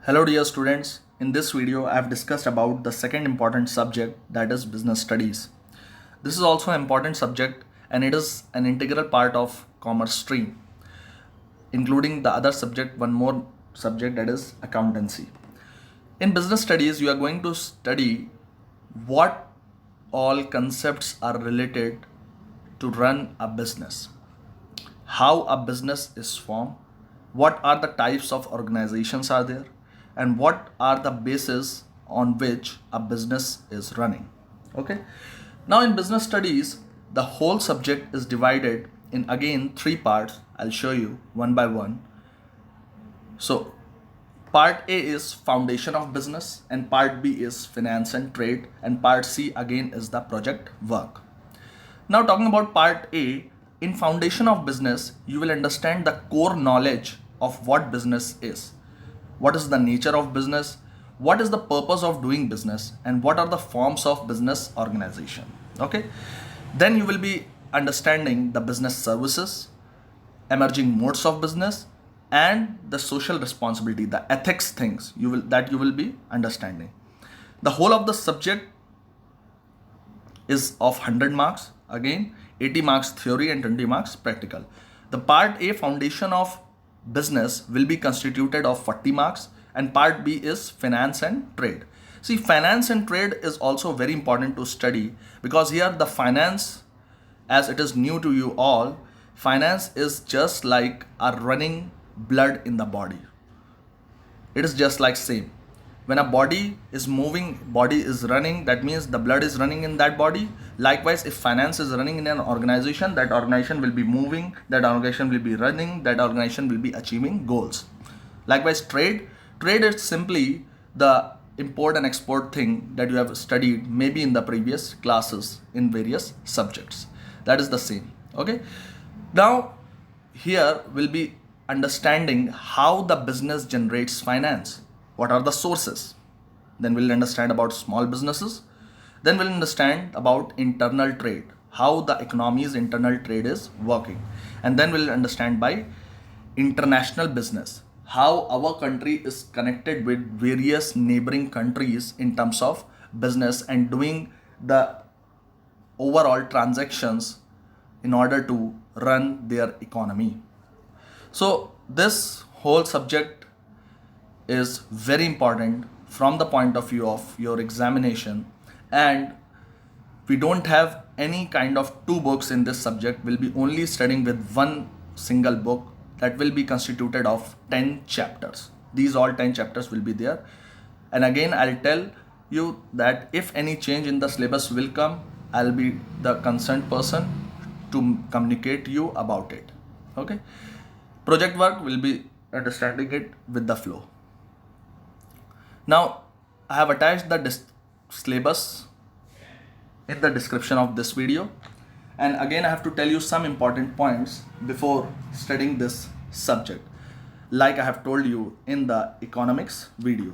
Hello dear students, in this video I have discussed about the second important subject, that is business studies. This is also an important subject and it is an integral part of commerce stream, including the other subject, one more subject, that is accountancy. In business studies you are going to study what all concepts are related to run a business, how a business is formed, what are the types of organizations are there, and what are the bases on which a business is running. Okay. Now in business studies, the whole subject is divided in again three parts. I'll show you one by one. So part A is foundation of business, and part B is finance and trade, and part C again is the project work. Now talking about part A, in foundation of business, you will understand the core knowledge of what business is. What is the nature of business? What is the purpose of doing business? And what are the forms of business organization? Okay. Then you will be understanding the business services, emerging modes of business, and the social responsibility, the ethics things you will be understanding. The whole of the subject is of 100 marks. Again, 80 marks theory and 20 marks practical. The part A, foundation of business, will be constituted of 40 marks, and part B is finance and trade. See, finance and trade is also very important to study, because here the finance, as it is new to you all, finance is just like a running blood in the body. It is just like same. When a body is moving, body is running, that means the blood is running in that body. Likewise, if finance is running in an organization, that organization will be moving, that organization will be running, that organization will be achieving goals. Likewise, trade is simply the import and export thing that you have studied maybe in the previous classes in various subjects. That is the same. Okay. Now here we'll be understanding how the business generates finance. What are the sources? Then we'll understand about small businesses. Then we'll understand about internal trade, how the economy's internal trade is working. And then we'll understand by international business, how our country is connected with various neighboring countries in terms of business and doing the overall transactions in order to run their economy. So this whole subject is very important from the point of view of your examination, and we don't have any kind of two books in this subject. We'll be only studying with one single book that will be constituted of 10 chapters. These all 10 chapters will be there, and again I'll tell you that if any change in the syllabus will come, I'll be the concerned person to communicate you about it. Okay. Project work will be understanding it with the flow. Now I have attached the syllabus in the description of this video, and again I have to tell you some important points before studying this subject, like I have told you in the economics video.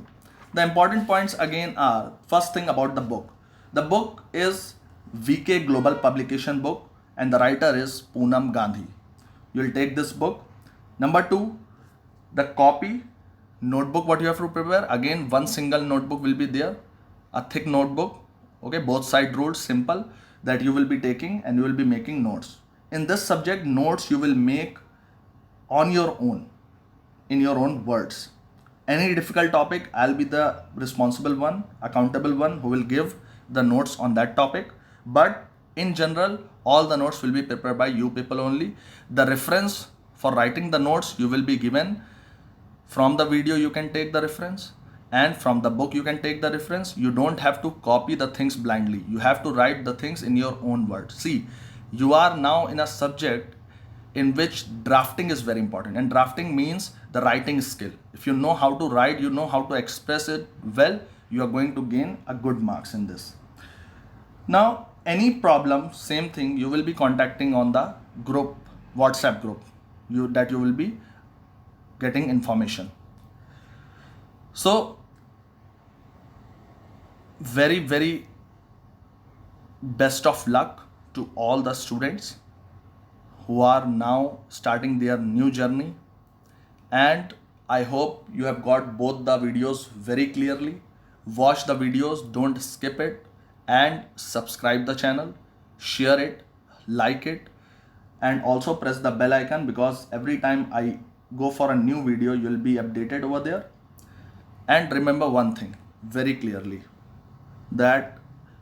The important points again are, first thing about the book. The book is VK Global Publication book, and the writer is Poonam Gandhi. You will take this book. Number two, the copy notebook what you have to prepare. Again, one single notebook will be there, a thick notebook. Okay, both side ruled, simple, that you will be taking and you will be making notes. In this subject, notes you will make on your own, in your own words. Any difficult topic, I'll be the responsible one, accountable one, who will give the notes on that topic. But in general, all the notes will be prepared by you people only. The reference for writing the notes you will be given. From the video you can take the reference, and from the book you can take the reference. You don't have to copy the things blindly. You have to write the things in your own words. See, you are now in a subject in which drafting is very important, and drafting means the writing skill. If you know how to write, you know how to express it well, you are going to gain a good marks in this. Now any problem, same thing, you will be contacting on the group, WhatsApp group, that you will be getting information. So very best of luck to all the students who are now starting their new journey, and I hope you have got both the videos very clearly. Watch the videos, don't skip it, and subscribe the channel, share it, like it, and also press the bell icon, because every time I go for a new video, you will be updated over there. And remember one thing very clearly, that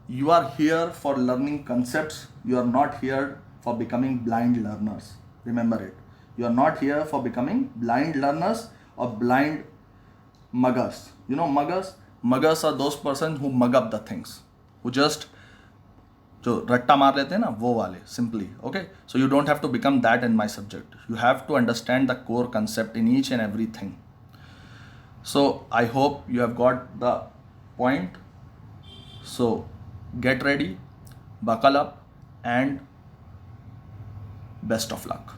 you are here for learning concepts. You are not here for becoming blind learners. Remember it. You are not here for becoming blind learners or blind muggers. You know muggers? Muggers are those person who mug up the things, who just जो रट्टा मार लेते हैं ना, वो वाले, simply. Okay, so you don't have to become that in my subject. You have to understand the core concept in each and everything. So I hope you have got the point. So get ready, buckle up, and best of luck.